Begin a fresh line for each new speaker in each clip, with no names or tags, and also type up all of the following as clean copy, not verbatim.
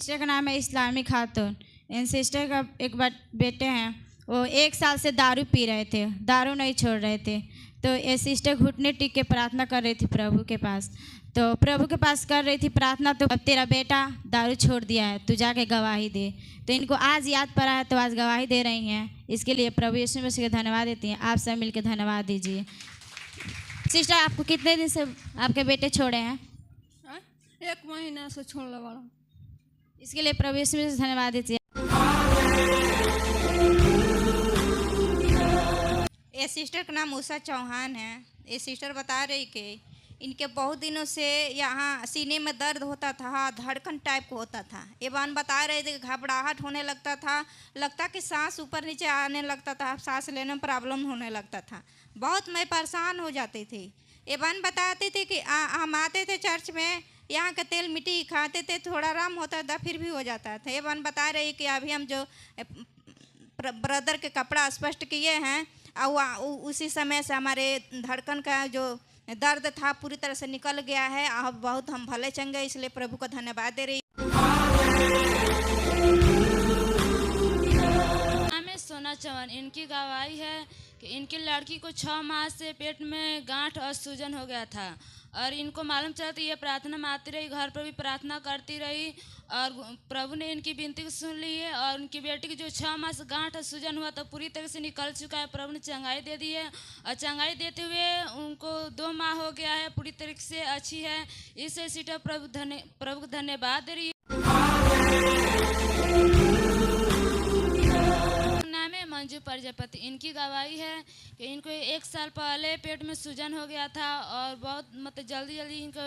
Sister का नाम है इस्लामी खातून। इन सिस्टर का एक बेटे हैं, वो 1 साल से दारू पी रहे थे, दारू नहीं छोड़ रहे थे। तो ये सिस्टर घुटने टिक के प्रार्थना कर रही थी प्रभु के पास। तो प्रभु के पास कर रही थी प्रार्थना, तो अब तेरा बेटा दारू छोड़ दिया है, तू जाके गवाही दे। तो इनको आज याद पड़ा है, तो आज गवाही दे रही हैं। इसके लिए प्रभु यीशु मसीह का धन्यवाद देती हैं। आप सब मिलकर धन्यवाद दीजिए। सिस्टर, आपको कितने दिन से आपके बेटे छोड़े हैं?
1 महीना से छोड़ने वाला।
इसके लिए प्रभु यीशु मसीह धन्यवाद दीजिए।
ये सिस्टर का नाम उषा चौहान है। ये सिस्टर बता रही कि इनके बहुत दिनों से यहाँ सीने में दर्द होता था, धड़कन टाइप को होता था। ये बहन बता रहे थे कि घबराहट होने लगता था, लगता कि सांस ऊपर नीचे आने लगता था, सांस लेने में प्रॉब्लम होने लगता था, बहुत मैं परेशान हो जाती थी। ये बहन बताती थी कि हम आते थे चर्च में, यहाँ का तेल मिट्टी खाते थे, थोड़ा आराम होता था, फिर भी हो जाता था। ये बहन बता रही कि अभी हम जो ब्रदर के कपड़ा स्पष्ट किए हैं, और उसी समय से हमारे धड़कन का जो दर्द था पूरी तरह से निकल गया है। अब बहुत हम भले चंगे, इसलिए प्रभु को धन्यवाद दे रही।
हमें सोना चौहान, इनकी गवाही है कि इनकी लड़की को 6 माह से पेट में गांठ और सूजन हो गया था, और इनको मालूम चला तो ये प्रार्थना में आती रही, घर पर भी प्रार्थना करती रही, और प्रभु ने इनकी विनती को सुन ली है। और उनकी बेटी की जो 6 माह से गांठ और सूजन हुआ तो पूरी तरह से निकल चुका है। प्रभु ने चंगाई दे दी है, और चंगाई देते हुए उनको 2 माह हो गया है, पूरी तरह से अच्छी है। इससे सीटा प्रभु को धन्यवाद दे रही है। नाम है मंजू प्रजापति। इनकी गवाही है कि इनको 1 साल पहले पेट में सूजन हो गया था, और बहुत मतलब जल्दी इनको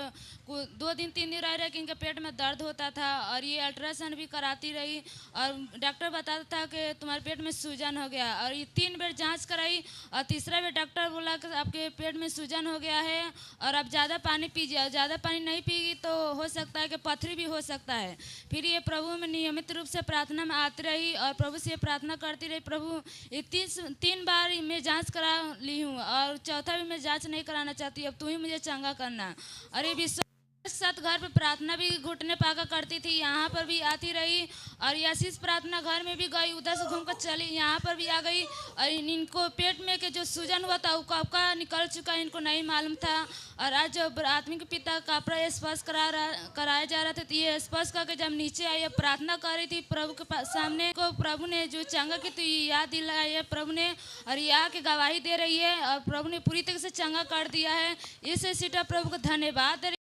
2 दिन 3 दिन रह कि इनके पेट में दर्द होता था, और ये अल्ट्रासाउंड भी कराती रही, और डॉक्टर बताता था कि तुम्हारे पेट में सूजन हो गया, और ये 3 बार जांच कराई, और तीसरा बार डॉक्टर बोला कि आपके पेट में सूजन हो गया है, और आप ज़्यादा पानी पीजिए, और ज़्यादा पानी नहीं पिएगी तो हो सकता है कि पथरी भी हो सकता है। फिर ये प्रभु में नियमित रूप से प्रार्थना में आती रही, और प्रभु से प्रार्थना करती रही, प्रभु ये 3 बार मैं जांच करा ली हूँ, और चौथा भी मैं जांच नहीं कराना चाहती, अब तू ही मुझे चंगा करना। और ये विश्वास साथ घर पे प्रार्थना भी घुटने पाकर करती थी, यहाँ पर भी आती रही, और आशीष प्रार्थना घर में भी गई, उधर से घूमकर चली, यहाँ पर भी आ गई। और इनको पेट में के जो सूजन हुआ था वो कब का निकल चुका इनको नहीं मालूम था। और आज जब आत्मिक पिता का कपड़ा स्पर्श कराया जा रहा था, तो ये स्पर्श करके जब नीचे आई, प्रार्थना कर रही थी प्रभु के सामने को, प्रभु ने जो चंगा की तो याद दिलाई है प्रभु ने, और ये आके गवाही दे रही है, और प्रभु ने पूरी तरह से चंगा कर दिया है। इससे सीटा प्रभु को धन्यवाद।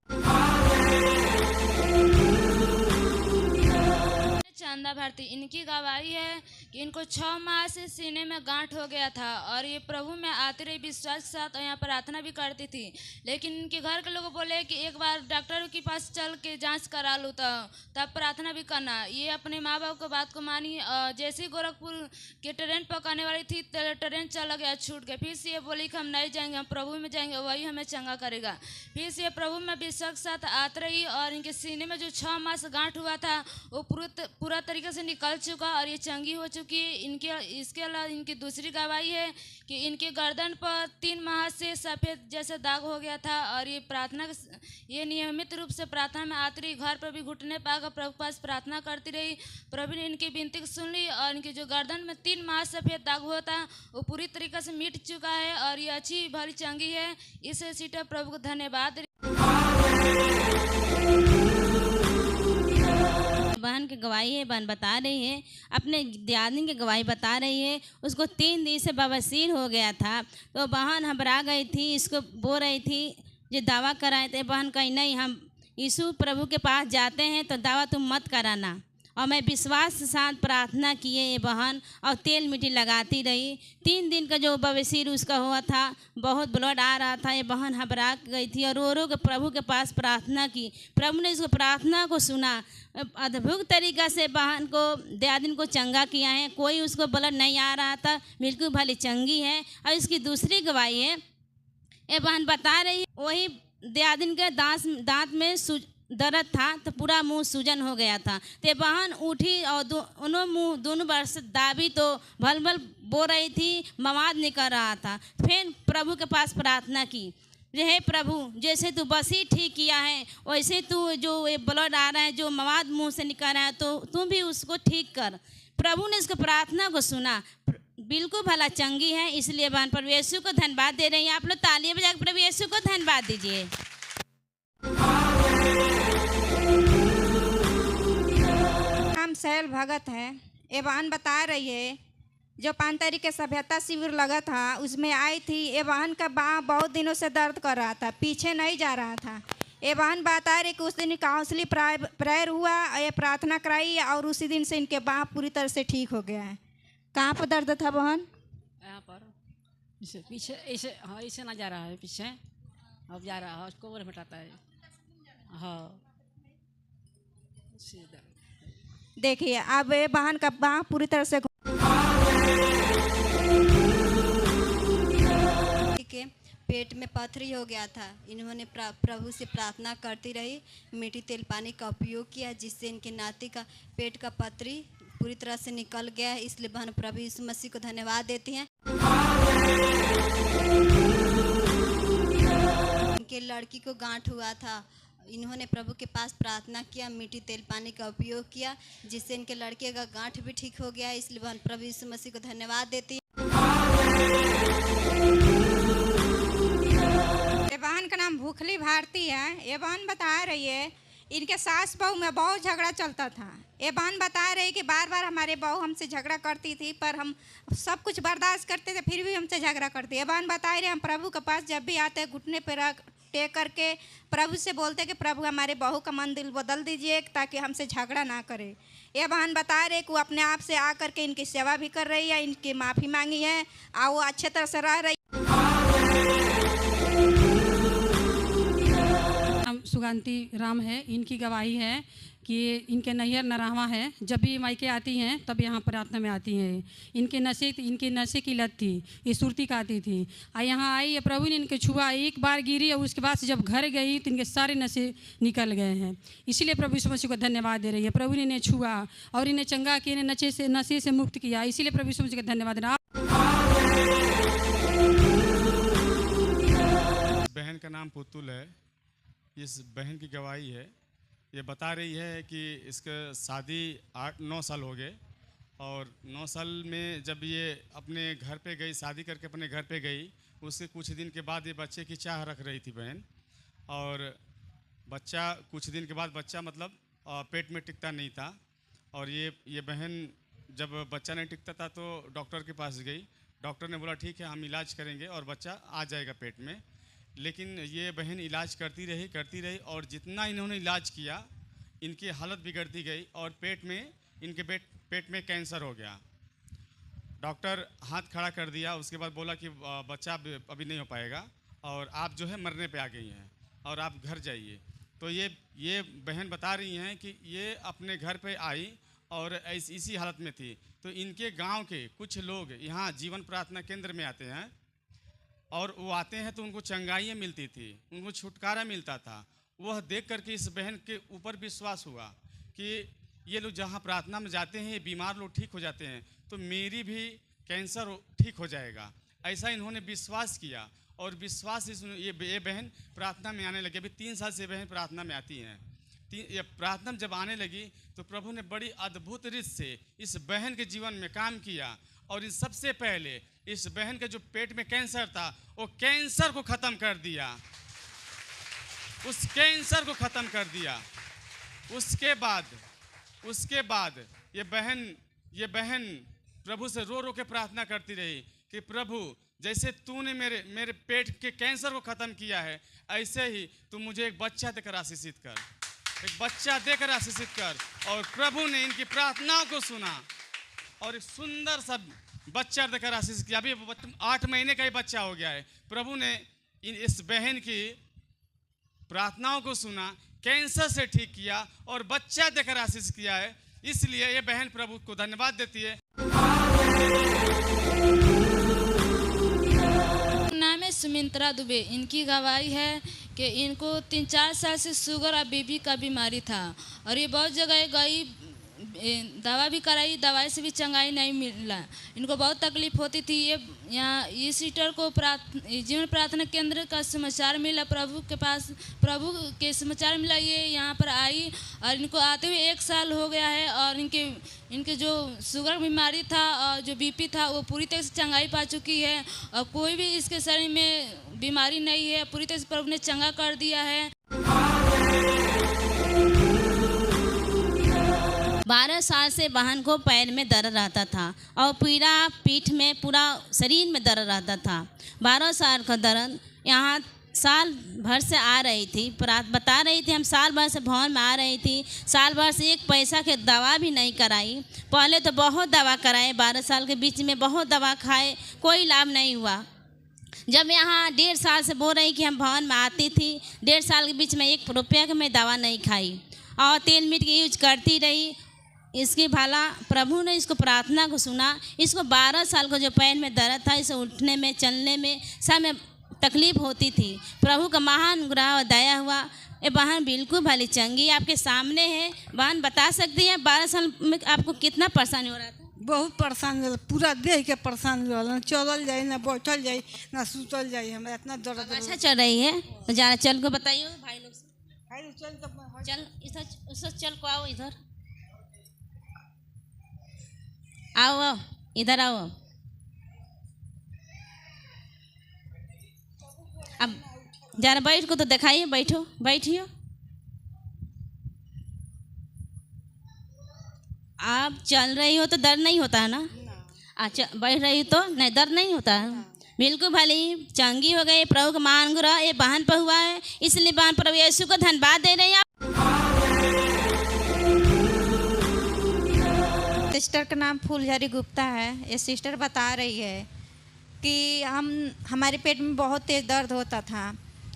चंदा भारती, इनकी गवाही है कि इनको 6 माह से सीने में गांठ हो गया था, और ये प्रभु में आते रही विश्वास के साथ, और यहाँ प्रार्थना भी करती थी। लेकिन इनके घर के लोग बोले कि एक बार डॉक्टर के पास चल के जांच करा लो, तब प्रार्थना भी करना। ये अपने माँ बाप की बात को मानी, और जैसे ही गोरखपुर के ट्रेन पकड़ने वाली थी तो ट्रेन चला गया, छूट गया। फिर से ये बोली कि हम नहीं जाएंगे, हम प्रभु में जाएंगे, वही हमें चंगा करेगा। फिर से प्रभु में विश्वास के साथ आती रही, और इनके सीने में जो 6 माह से गांठ हुआ था वो पूरा तरीके से निकल चुका, और ये चंगी हो चुकी है। इसके अलावा इनकी दूसरी गवाही है कि इनके गर्दन पर 3 माह से सफ़ेद जैसा दाग हो गया था, और ये नियमित रूप से प्रार्थना में आती रही, घर पर भी घुटने पाकर प्रभु के पास प्रार्थना करती रही। प्रभु ने इनकी विनती को सुन ली, और इनकी जो गर्दन में 3 माह सफ़ेद दाग हुआ था वो पूरी तरीके से मिट चुका है, और ये अच्छी भली चंगी है। इसे सीटा प्रभु को धन्यवाद।
बहन की गवाही है, बहन बता रही है, अपने दियादिन की गवाही बता रही है। उसको 3 दिन से बवासीर हो गया था, तो बहन घबरा गई थी, इसको बोल रही थी जो दावा कराए थे। बहन कही नहीं, हम यीशु प्रभु के पास जाते हैं तो दावा तुम मत कराना। और मैं विश्वास के साथ प्रार्थना किए ये बहन, और तेल मिट्टी लगाती रही। 3 दिन का जो बवासीर उसका हुआ था, बहुत ब्लड आ रहा था, ये बहन घबरा गई थी, और रो के प्रभु के पास प्रार्थना की। प्रभु ने इसको प्रार्थना को सुना, अद्भुत तरीक़ा से बहन को दियादिन को चंगा किया है। कोई उसको ब्लड नहीं आ रहा था, बिल्कुल भली चंगी है। और इसकी दूसरी गवाही है, ये बहन बता रही है, वही दियादिन के दांत में दर्द था, तो पूरा मुंह सूजन हो गया था। तो बहन उठी और दोनों बार से दाबी, तो भल भल बो रही थी, मवाद निकल रहा था। फिर प्रभु के पास प्रार्थना की, जो हे प्रभु, जैसे तू बसी ठीक किया है वैसे तू जो ये ब्लड आ रहा है, जो मवाद मुंह से निकल रहा है, तो तू भी उसको ठीक कर। प्रभु ने इसको प्रार्थना को सुना, बिल्कुल भला चंगी है। इसलिए बहन प्रभु यीशु को धन्यवाद दे रही हैं। आप लोग तालियां बजा के प्रभु यीशु को धन्यवाद दीजिए।
नाम सैल भगत है। ये बहन बता रही है जो 5 तारीख के सभ्यता शिविर लगा था उसमें आई थी। ये बहन का बाँह बहुत दिनों से दर्द कर रहा था, पीछे नहीं जा रहा था। ये बहन बता रही कि उस दिन काउंसलिंग प्रेयर हुआ, ये प्रार्थना कराई और उसी दिन से इनके बाँह पूरी तरह से ठीक हो गया है। कहाँ पर दर्द था बहन?
यहाँ पर इसे पीछे ऐसे, हाँ ऐसे ना जा रहा है, पीछे अब जा रहा है, उसको हटाता है। हाँ
देखिए अब ये बहन का बाँह पूरी तरह से
के पेट में पथरी हो गया था। इन्होंने प्रभु से प्रार्थना करती रही, मीठी तेल पानी का उपयोग किया, जिससे इनके नाती का पेट का पथरी पूरी तरह से निकल गया है। इसलिए बहन प्रभु यीशु मसीह को धन्यवाद देती हैं। इनके लड़की को गांठ हुआ था, इन्होंने प्रभु के पास प्रार्थना किया, मीठी तेल पानी का उपयोग किया, जिससे इनके लड़के का गांठ भी ठीक हो गया है। इसलिए बहन प्रभु यीशु मसीह को धन्यवाद देती है।
ये बहन का नाम भूखली भारती है। ये बहन बता रही है इनके सास बहू में बहुत झगड़ा चलता था। ये बहन बता रही कि बार बार हमारे बहू हमसे झगड़ा करती थी, पर हम सब कुछ बर्दाश्त करते थे, फिर भी हमसे झगड़ा करती। ये बहन बता रही हम प्रभु के पास जब भी आते हैं घुटने पर रख टेक करके प्रभु से बोलते कि प्रभु हमारे बहू का मन दिल बदल दीजिए ताकि हमसे झगड़ा ना करे। ये बहन बता रहे कि वो अपने आप से आकर के इनकी सेवा भी कर रही है, इनकी माफ़ी मांगी है और वो अच्छे तरह से रह रही।
सुगंती राम है, इनकी गवाही है कि इनके नैहर नरावा है। जब भी मायके आती हैं तब यहाँ प्रार्थना में आती हैं। इनके नशे की लत थी, ये सुरती खाती थी। यहाँ आई, प्रभु ने इनके छुआ, एक बार गिरी और उसके बाद से जब घर गई तो इनके सारे नशे निकल गए हैं। इसीलिए प्रभु यीशु मसीह को धन्यवाद दे रही है। प्रभु ने इन्हें छुआ और इन्हें चंगा किया, इन्हें नशे से मुक्त किया। इसीलिए प्रभु यीशु मसीह को धन्यवाद दे रहा।
बहन का नाम पुतुल है। इस बहन की गवाही है, ये बता रही है कि इसका शादी 8-9 साल हो गए और 9 साल में जब ये अपने घर पे गई, शादी करके अपने घर पे गई, उसके कुछ दिन के बाद ये बच्चे की चाह रख रही थी बहन। और बच्चा कुछ दिन के बाद बच्चा मतलब पेट में टिकता नहीं था। और ये बहन जब बच्चा नहीं टिकता था तो डॉक्टर के पास गई। डॉक्टर ने बोला ठीक है हम इलाज करेंगे और बच्चा आ जाएगा पेट में। लेकिन ये बहन इलाज करती रही और जितना इन्होंने इलाज किया इनकी हालत बिगड़ती गई और इनके पेट में कैंसर हो गया। डॉक्टर हाथ खड़ा कर दिया, उसके बाद बोला कि बच्चा अभी नहीं हो पाएगा और आप जो है मरने पे आ गई हैं और आप घर जाइए। तो ये बहन बता रही हैं कि ये अपने घर पे आई और इसी हालत में थी। तो इनके गांव के कुछ लोग यहाँ जीवन प्रार्थना केंद्र में आते हैं और वो आते हैं तो उनको चंगाइयाँ मिलती थी, उनको छुटकारा मिलता था। वह देख करके इस बहन के ऊपर विश्वास हुआ कि ये लोग जहाँ प्रार्थना में जाते हैं ये बीमार लोग ठीक हो जाते हैं, तो मेरी भी कैंसर ठीक हो जाएगा। ऐसा इन्होंने विश्वास किया और विश्वास ये बहन प्रार्थना में आने लगी। अभी 3 साल से बहन प्रार्थना में आती हैं। ये प्रार्थना जब आने लगी तो प्रभु ने बड़ी अद्भुत रीत से इस बहन के जीवन में काम किया। और इन सबसे पहले इस बहन के जो पेट में कैंसर था वो कैंसर को ख़त्म कर दिया, उस कैंसर को ख़त्म कर दिया। उसके बाद ये बहन प्रभु से रो रो के प्रार्थना करती रही कि प्रभु जैसे तूने मेरे पेट के कैंसर को ख़त्म किया है ऐसे ही तू मुझे एक बच्चा देकर आशीषित कर, एक बच्चा देकर आशीषित कर। और प्रभु ने इनकी प्रार्थनाओं को सुना और एक सुंदर सा बच्चा देकर आशीष किया। अभी 8 महीने का ही बच्चा हो गया है। प्रभु ने इस बहन की प्रार्थनाओं को सुना, कैंसर से ठीक किया और बच्चा देकर आशीष किया है। इसलिए ये बहन प्रभु को धन्यवाद देती है।
नाम है सुमित्रा दुबे। इनकी गवाही है कि इनको 3-4 साल से शुगर और बीपी का बीमारी था और ये बहुत जगह गई, दवा भी कराई, दवाई से भी चंगाई नहीं मिला। इनको बहुत तकलीफ होती थी। ये यहाँ इस सिस्टर को जीवन प्रार्थना केंद्र का समाचार मिला, प्रभु के पास प्रभु के समाचार मिला। ये यहाँ पर आई और इनको आते हुए 1 साल हो गया है और इनके जो शुगर बीमारी था और जो बीपी था वो पूरी तरह से चंगाई पा चुकी है और कोई भी इसके शरीर में बीमारी नहीं है। पूरी तरह से प्रभु ने चंगा कर दिया है।
12 साल से बहन को पैर में दर्द रहता था और पीड़ा पीठ में, पूरा शरीर में दर्द रहता था। 12 साल का दर्द यहाँ साल भर से आ रही थी। बता रही थी हम साल भर से भवन में आ रही थी, साल भर से 1 पैसा के दवा भी नहीं कराई। पहले तो बहुत दवा कराए, 12 साल के बीच में बहुत दवा खाए, कोई लाभ नहीं हुआ। जब यहाँ 1.5 साल से बोल रही कि हम भवन में आती थी, 1.5 साल के बीच में 1 रुपया की मैं दवा नहीं खाई और तेल मीट की यूज करती रही। इसकी भला प्रभु ने इसको प्रार्थना को सुना। इसको 12 साल को जो पैर में दर्द था, इसे उठने में, चलने में, सब में तकलीफ होती थी। प्रभु का महान अनुग्रह और दया हुआ। ये बहन बिल्कुल भली चंगी आपके सामने है। बहन बता सकती है 12 साल में आपको कितना परेशानी हो रहा था?
बहुत परेशान रहा, पूरा देह के परेशान रहा। चलल जाए ना बैठल जाए ना सुतल जाए, हमें इतना दर्द।
अच्छा चल रही है तो ज़रा चल को बताइए भाई लोग से। चल इधर चल को आओ, इधर आओ, इधर आओ। अब जरा बैठ को तो दिखाइए, बैठिए। आप चल रही हो तो दर्द नहीं होता है ना? अच्छा, बैठ रही हो तो नहीं दर्द नहीं होता है। बिल्कुल भली चंगी हो गई। प्रभु का महान अनुग्रह ये बहन पर हुआ है, इसलिए बहन प्रभु यीशु को धन्यवाद दे रहे हैं।
सिस्टर का नाम फूलझरी गुप्ता है। ये सिस्टर बता रही है कि हमारे पेट में बहुत तेज़ दर्द होता था।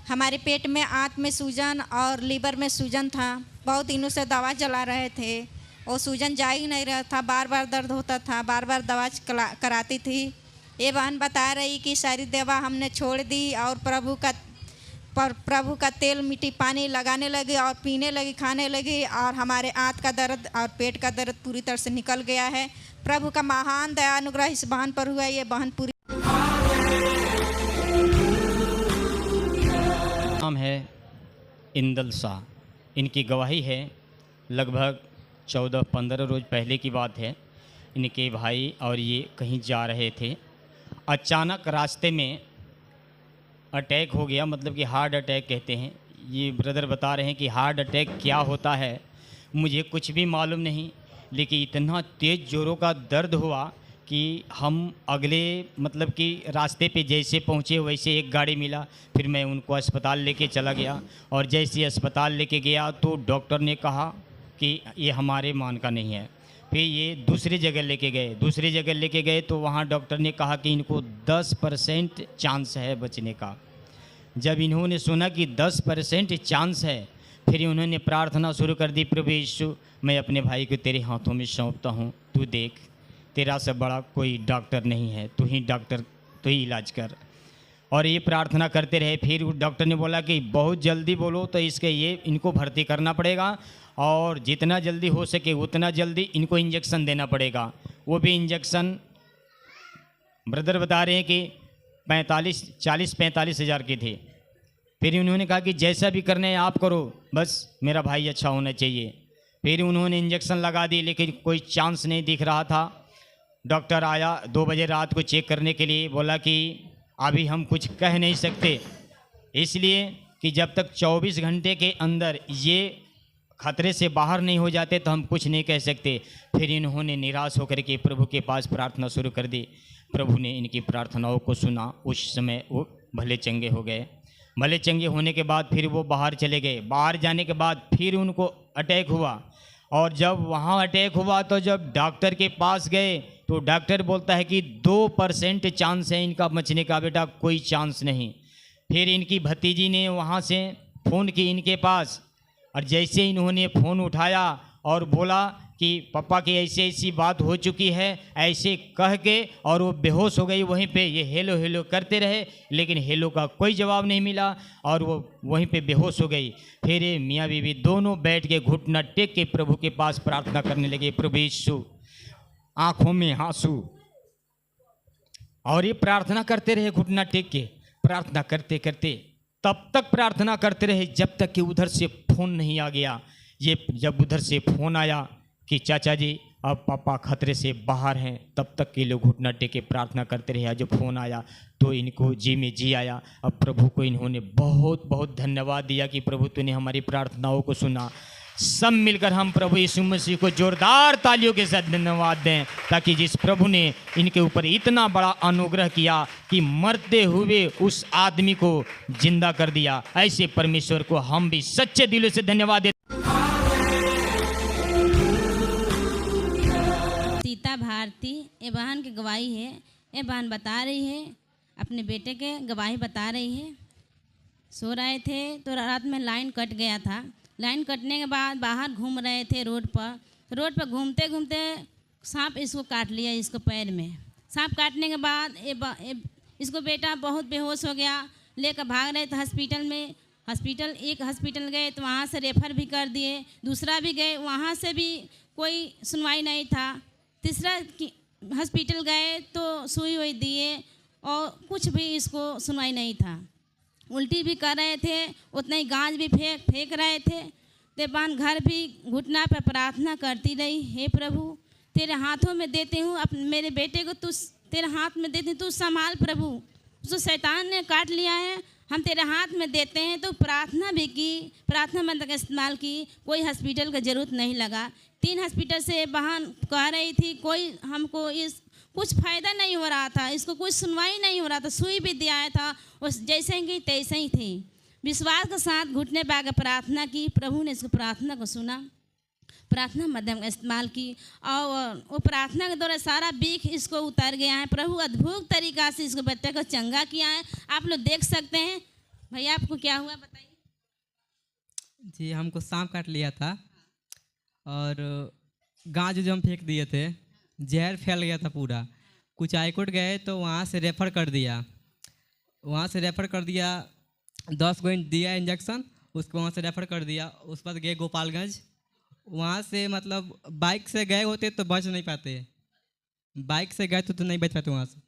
हमारे पेट में आंत में सूजन और लीवर में सूजन था। बहुत दिनों से दवा चला रहे थे, वो सूजन जा ही नहीं रहा था, बार बार दर्द होता था, बार बार दवा कराती थी। ये बहन बता रही कि सारी दवा हमने छोड़ दी और प्रभु का तेल मिट्टी पानी लगाने लगी और पीने लगी, खाने लगी और हमारे आंत का दर्द और पेट का दर्द पूरी तरह से निकल गया है। प्रभु का महान दया अनुग्रह इस बहन पर हुआ। ये बहन पूरी
नाम है इंदल शाह। इनकी गवाही है लगभग 14-15 रोज पहले की बात है। इनके भाई और ये कहीं जा रहे थे, अचानक रास्ते में अटैक हो गया, मतलब कि हार्ट अटैक कहते हैं। ये ब्रदर बता रहे हैं कि हार्ट अटैक क्या होता है मुझे कुछ भी मालूम नहीं, लेकिन इतना तेज़ जोरों का दर्द हुआ कि हम अगले मतलब कि रास्ते पे जैसे पहुँचे वैसे एक गाड़ी मिला। फिर मैं उनको अस्पताल लेके चला गया और जैसे अस्पताल लेके गया तो डॉक्टर ने कहा कि ये हमारे मान का नहीं है। फिर ये दूसरी जगह लेके गए तो वहाँ डॉक्टर ने कहा कि इनको 10% चांस है बचने का। जब इन्होंने सुना कि 10% चांस है, फिर उन्होंने प्रार्थना शुरू कर दी, प्रभु यीशु मैं अपने भाई को तेरे हाथों में सौंपता हूँ, तू देख तेरा से बड़ा कोई डॉक्टर नहीं है, तू ही डॉक्टर, तू ही इलाज कर। और ये प्रार्थना करते रहे। फिर डॉक्टर ने बोला कि बहुत जल्दी बोलो तो इनको भर्ती करना पड़ेगा और जितना जल्दी हो सके उतना जल्दी इनको इंजेक्शन देना पड़ेगा। वो भी इंजेक्शन ब्रदर बता रहे हैं कि 40-45 हज़ार के थे। फिर उन्होंने कहा कि जैसा भी करना है आप करो, बस मेरा भाई अच्छा होना चाहिए। फिर उन्होंने इंजेक्शन लगा दी, लेकिन कोई चांस नहीं दिख रहा था। डॉक्टर आया 2 बजे रात को चेक करने के लिए, बोला कि अभी हम कुछ कह नहीं सकते, इसलिए कि जब तक 24 घंटे के अंदर ये खतरे से बाहर नहीं हो जाते तो हम कुछ नहीं कह सकते। फिर इन्होंने निराश होकर के प्रभु के पास प्रार्थना शुरू कर दी। प्रभु ने इनकी प्रार्थनाओं को सुना। उस समय वो भले चंगे हो गए। भले चंगे होने के बाद फिर वो बाहर चले गए। बाहर जाने के बाद फिर उनको अटैक हुआ और जब वहाँ अटैक हुआ तो जब डॉक्टर के पास गए तो डॉक्टर बोलता है कि 2% चांस है इनका बचने का, बेटा कोई चांस नहीं। फिर इनकी भतीजी ने वहाँ से फ़ोन की इनके पास और जैसे इन्होंने फ़ोन उठाया और बोला कि पापा की ऐसी ऐसी बात हो चुकी है, ऐसे कह के और वो बेहोश हो गई। वहीं पे ये हेलो हेलो करते रहे, लेकिन हेलो का कोई जवाब नहीं मिला और वो वहीं पे बेहोश हो गई। फिर ये मियाँ बीवी दोनों बैठ के घुटना टेक के प्रभु के पास प्रार्थना करने लगे, प्रभु यीशु, आँखों में आंसू, और ये प्रार्थना करते रहे घुटना टेक के। प्रार्थना करते करते तब तक प्रार्थना करते रहे जब तक कि उधर से फ़ोन नहीं आ गया। ये जब उधर से फ़ोन आया कि चाचा जी अब पापा खतरे से बाहर हैं, तब तक के लोग घुटना टेके प्रार्थना करते रहे। जब फ़ोन आया तो इनको जी में जी आया। अब प्रभु को इन्होंने बहुत बहुत धन्यवाद दिया कि प्रभु तूने हमारी प्रार्थनाओं को सुना। सब मिलकर हम प्रभु यीशु मसीह को जोरदार तालियों के साथ धन्यवाद दें, ताकि जिस प्रभु ने इनके ऊपर इतना बड़ा अनुग्रह किया कि मरते हुए उस आदमी को जिंदा कर दिया, ऐसे परमेश्वर को हम भी सच्चे दिलों से धन्यवाद देते।
सीता भारती ये बहन की गवाही है। ये बहन बता रही है, अपने बेटे के गवाही बता रही है। सो रहे थे तो रात में लाइन कट गया था। लाइन कटने के बाद बाहर घूम रहे थे रोड पर घूमते घूमते सांप इसको काट लिया, इसको पैर में। सांप काटने के बाद इसको बेटा बहुत बेहोश हो गया। लेकर भाग रहे थे एक हॉस्पिटल गए तो वहाँ से रेफ़र भी कर दिए, दूसरा भी गए, वहाँ से भी कोई सुनवाई नहीं था। तीसरा हॉस्पिटल गए तो सुई वही दिए और कुछ भी इसको सुनवाई नहीं था। उल्टी भी कर रहे थे, उतना ही गांज भी फेंक रहे थे। देवान घर भी घुटना पर प्रार्थना करती रही, हे प्रभु तेरे हाथों में देती हूँ, मेरे बेटे को तू तेरे हाथ में देती हूँ, तू संभाल प्रभु, उसको शैतान ने काट लिया है, हम तेरे हाथ में देते हैं। तो प्रार्थना भी की, प्रार्थना मंत्र का इस्तेमाल की, कोई हॉस्पिटल का ज़रूरत नहीं लगा। 3 हॉस्पिटल से बहन कह रही थी कोई हमको इस कुछ फ़ायदा नहीं हो रहा था, इसको कुछ सुनवाई नहीं हो रहा था। सुई भी दिया था, उस जैसे ही तैसे ही थी। विश्वास के साथ घुटने पे आकर प्रार्थना की, प्रभु ने इसको प्रार्थना को सुना, प्रार्थना माध्यम का इस्तेमाल की और वो प्रार्थना के द्वारा सारा बीख इसको उतर गया है। प्रभु अद्भुत तरीक़ा से इसको बच्चे को चंगा किया है। आप लोग देख सकते हैं। भैया आपको क्या हुआ बताइए।
जी हमको सांप काट लिया था और गांज जो हम फेंक दिए थे, जहर फैल गया था पूरा। कुछ हाईकोर्ट गए तो वहाँ से रेफ़र कर दिया, 10 गो दिया इंजेक्शन, उसको वहाँ से रेफ़र कर दिया। उस बाद गए गोपालगंज, वहाँ से मतलब बाइक से गए होते तो बच नहीं पाते, बाइक से गए तो नहीं बच पाते वहाँ से।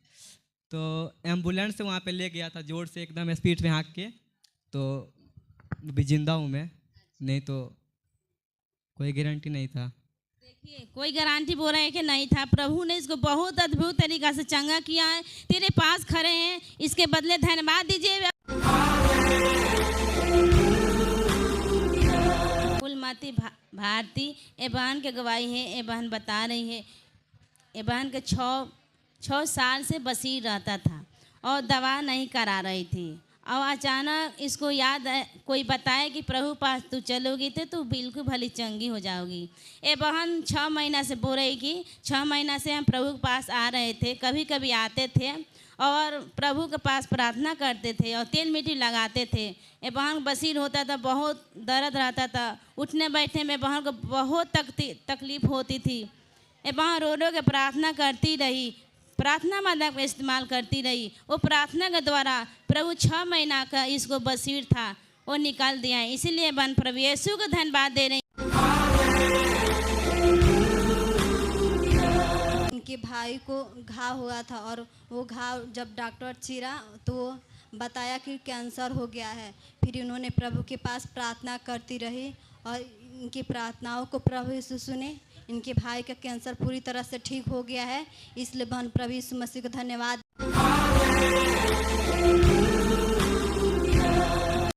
तो एम्बुलेंस से वहाँ पे ले गया था, जोर से एकदम स्पीड में हाँक के, तो अभी जिंदा हूँ मैं, नहीं तो कोई गारंटी नहीं था।
देखिए कोई गारंटी बोल रहे हैं कि नहीं था। प्रभु ने इसको बहुत अद्भुत तरीक़ा से चंगा किया है। तेरे पास खड़े हैं, इसके बदले धन्यवाद दीजिए। फूलमती भारती ए बहन की गवाही है। ए बहन बता रही है, ए बहन के 6 साल से बसीर रहता था और दवा नहीं करा रही थी और अचानक इसको याद है, कोई बताए कि प्रभु पास तू चलोगी तो तू बिल्कुल भली चंगी हो जाओगी। ये बहन 6 महीना से बोल रही कि 6 महीना से हम प्रभु के पास आ रहे थे, कभी कभी आते थे और प्रभु के पास प्रार्थना करते थे और तेल मिट्टी लगाते थे। ये बहन बसीर होता था, बहुत दर्द रहता था, उठने बैठने में बहन को बहुत तकलीफ़ होती थी। ये बहन रो रो के प्रार्थना करती रही, प्रार्थना माध्यम का इस्तेमाल करती रही। वो प्रार्थना के द्वारा प्रभु 6 महीना का इसको बसीर था वो निकाल दिया है। इसीलिए बहन प्रभु यीशु को धन्यवाद दे रही।
उनके भाई को घाव हुआ था और वो घाव जब डॉक्टर चीरा तो बताया कि कैंसर हो गया है। फिर उन्होंने प्रभु के पास प्रार्थना करती रही और इनकी प्रार्थनाओं को प्रभु यीशु सुने। इनके भाई का कैंसर पूरी तरह से ठीक हो गया है। इसलिए बहन प्रभु यीशु मसीह को धन्यवाद।